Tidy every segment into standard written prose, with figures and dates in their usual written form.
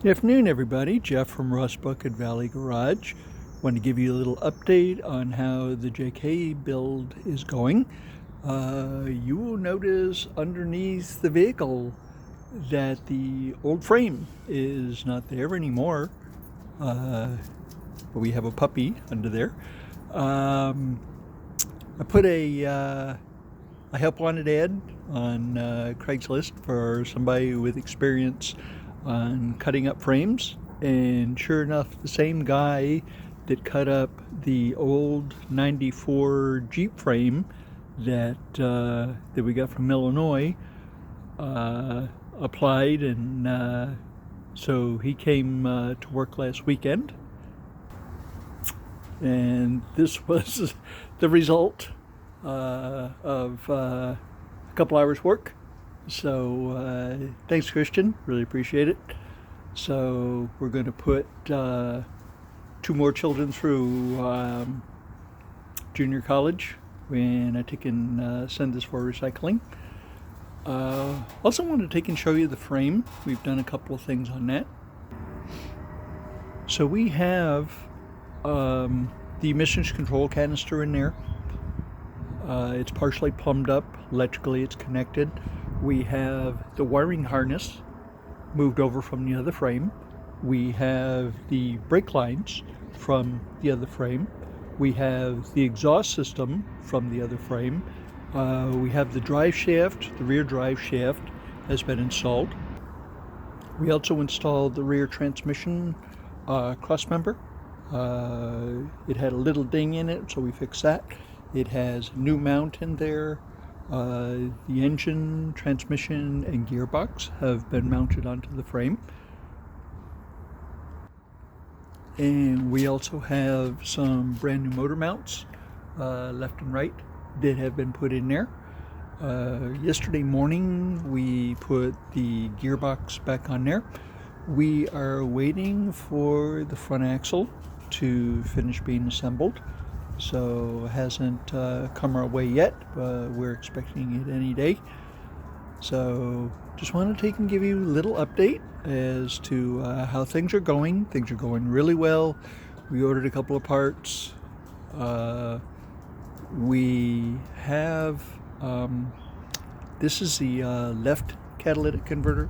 Good afternoon, everybody. Jeff from Ross Bucket Valley Garage. Want to give you a little update on how the JK build is going. You will notice underneath the vehicle that the old frame is not there anymore. But we have a puppy under there. I put a help wanted ad on Craigslist for somebody with experience on cutting up frames, and sure enough, the same guy that cut up the old 94 Jeep frame that we got from Illinois applied, and so he came to work last weekend, and this was the result of a couple hours work. So thanks, Christian, really appreciate it. So we're going to put two more children through junior college when I take and send this for recycling. Also want to take and show you the frame. We've done a couple of things on that. So we have the emissions control canister in there. It's partially plumbed up. Electrically it's connected. We have the wiring harness moved over from the other frame. We have the brake lines from the other frame. We have the exhaust system from the other frame. We have the drive shaft. The rear drive shaft has been installed. We also installed the rear transmission cross member. It had a little ding in it, so we fixed that. It has a new mount in there. The engine, transmission, and gearbox have been mounted onto the frame. And we also have some brand new motor mounts, left and right, that have been put in there. Yesterday morning we put the gearbox back on there. We are waiting for the front axle to finish being assembled. So it hasn't come our way yet, but we're expecting it any day. So just want to take and give you a little update as to how things are going. Things are going really well. We ordered a couple of parts. We have, this is the left catalytic converter.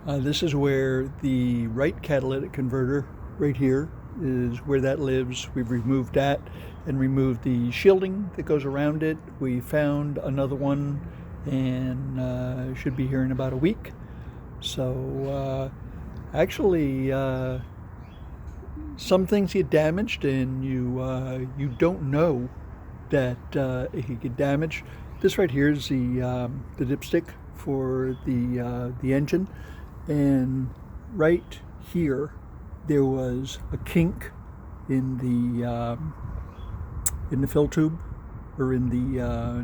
This is where the right catalytic converter, right here, is where that lives. We've removed that and removed the shielding that goes around it. We found another one and should be here in about a week. So actually some things get damaged and you don't know that it could get damaged. This right here is the dipstick for the engine, and right here there was a kink in the fill tube, or in the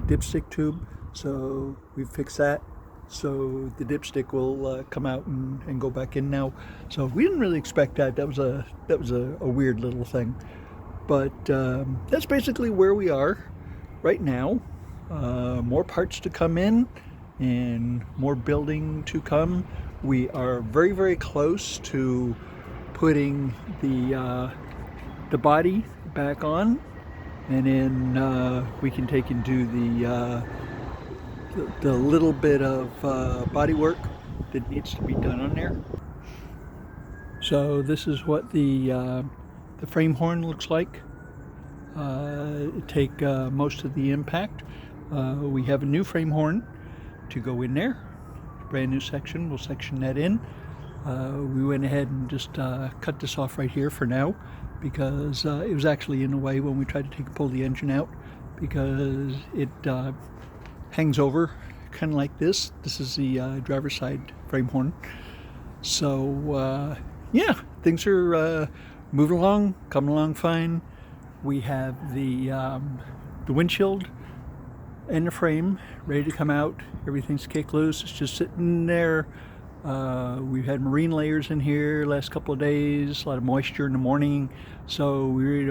dipstick tube. So we fixed that. So the dipstick will come out and go back in now. So we didn't really expect that. That was a weird little thing. But that's basically where we are right now. More parts to come in and more building to come. We are very, very close to putting the body back on, and then we can take and do the little bit of body work that needs to be done on there. So this is what the frame horn looks like. Take most of the impact. We have a new frame horn to go in there. Brand new section. We'll section that in. We went ahead and just cut this off right here for now, because it was actually in the way when we tried to pull the engine out, because it hangs over kind of like this. This is the driver's side frame horn. So yeah, things are moving along, coming along fine. We have the windshield and the frame ready to come out. Everything's kicked loose. It's just sitting there. We've had marine layers in here last couple of days, a lot of moisture in the morning, so we really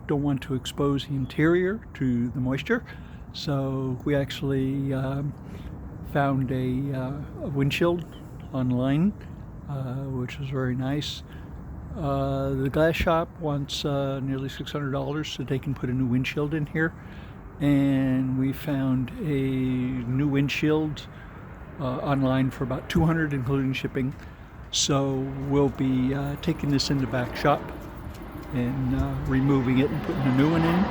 don't want to expose the interior to the moisture. So we actually found a windshield online which was very nice. The glass shop wants nearly $600 so they can put a new windshield in here. And we found a new windshield online for about $200 including shipping. So we'll be taking this in the back shop and removing it and putting a new one in.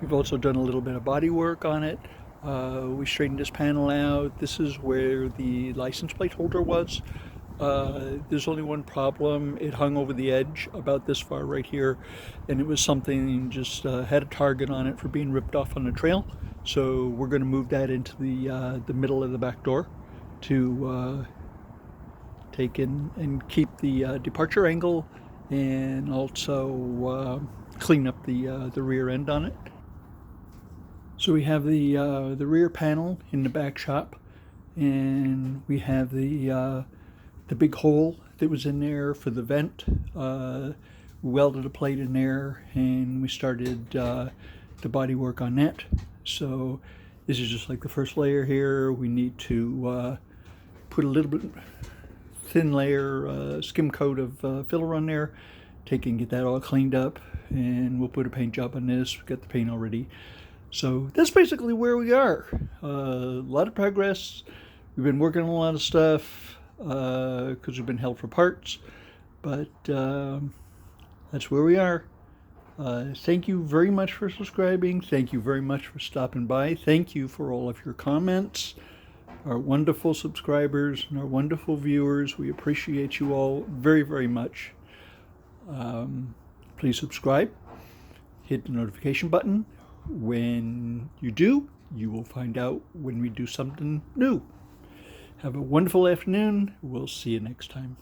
We've also done a little bit of body work on it. We straightened this panel out. This is where the license plate holder was. There's only one problem. It hung over the edge about this far right here, and it was something just had a target on it for being ripped off on the trail. So we're going to move that into the middle of the back door to take in and keep the departure angle, and also clean up the rear end on it. So we have the rear panel in the back shop, and we have the big hole that was in there for the vent. We welded a plate in there, and we started the body work on that. So this is just like the first layer here. We need to put a little bit thin layer skim coat of filler on there, take and get that all cleaned up, and we'll put a paint job on this. We've got the paint already. So that's basically where we are. A lot of progress. We've been working on a lot of stuff because we've been held for parts, but that's where we are. Thank you very much for subscribing. Thank you very much for stopping by. Thank you for all of your comments, our wonderful subscribers and our wonderful viewers. We appreciate you all very, very much. Please subscribe, hit the notification button. When you do, you will find out when we do something new. Have a wonderful afternoon. We'll see you next time.